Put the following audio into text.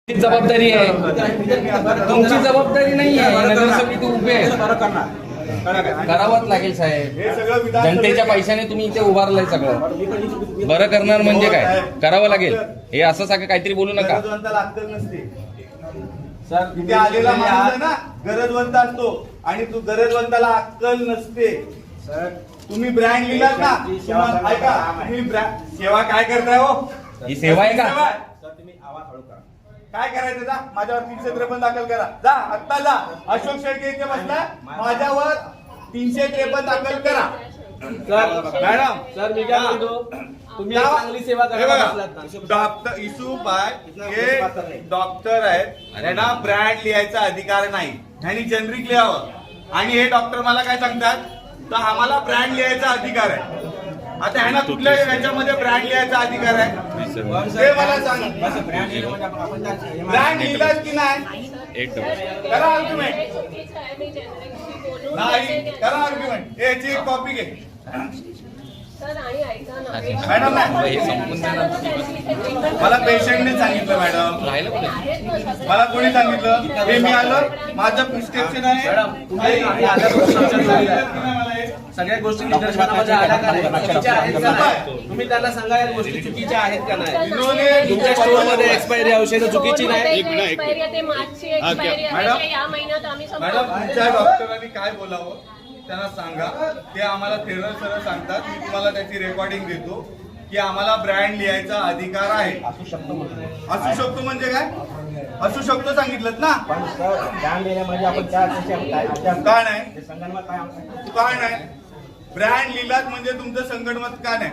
जबाबदारी आहे, तुमची जबाबदारी नाही आहे. नगरसमिती उभे आहे, करावंच लागेल साहेब. जनतेच्या पैशाने तुम्ही इथे उभारलंय सगळं. बरं करणार म्हणजे काय, करावं लागेल. हे असं सगळं काहीतरी बोलू नका सर. तिथे आलेला माणूस ना गरजवंत असतो आणि तू गरजवंताला अक्कल नसते. सर तुम्ही ब्रँड लिहिलात ना, ऐका तुम्ही सेवा काय करताय हो? ही सेवा आहे का? सर तुम्ही आवाज हळू करा. काय करायचं, जा माझ्यावर 353 दाखल करा. जा आत्ता जा. अशोक शेळके इथे बसला, माझ्यावर 353 दाखल करा. मॅडम सर मी काय म्हणतो, तुम्ही चांगली सेवा करा. डॉक्टर इसुबाई हे डॉक्टर आहेत, त्यांना ब्रँड लिहायचा अधिकार नाही. त्यांनी जनरिक लिहावं. आणि हे डॉक्टर मला काय सांगतात, तर आम्हाला ब्रँड लिहायचा अधिकार आहे. आता ह्यांना कुठल्या याच्यामध्ये ब्रँड लिहायचा अधिकार आहे ते मला सांग. ब्रँड लिहिलाच की नाही, करा आर्ग्युमेंट. नाही करा आर्ग्युमेंट. याची एक कॉपी घे मॅडम. मला पेशंटने सांगितलं मॅडम, मला कोणी सांगितलं हे मी आलं, माझं प्रिस्क्रिप्शन आहे. सगळ्या गोष्टी निदर्शनामध्ये आल्या का नाही? तुम्ही त्यांना सांगा या गोष्टी चुकीच्या आहेत का नाही. तुमच्या स्टोर मध्ये एक्सपायरी औषधं चुकीची नाही. मॅडम तुमच्या डॉक्टरांनी काय बोलावं त्यांना सांगा. ते आम्हाला थेरर सर सांगतात, मी तुम्हाला त्याची रेकॉर्डिंग देतो की आम्हाला ब्रँड लिहायचा अधिकार आहे. असू शकतो म्हणजे काय, असू शकतो सांगितलं ना. का नाही, का नाही ब्रँड लिहिलात म्हणजे तुमचं संगणमत का नाही.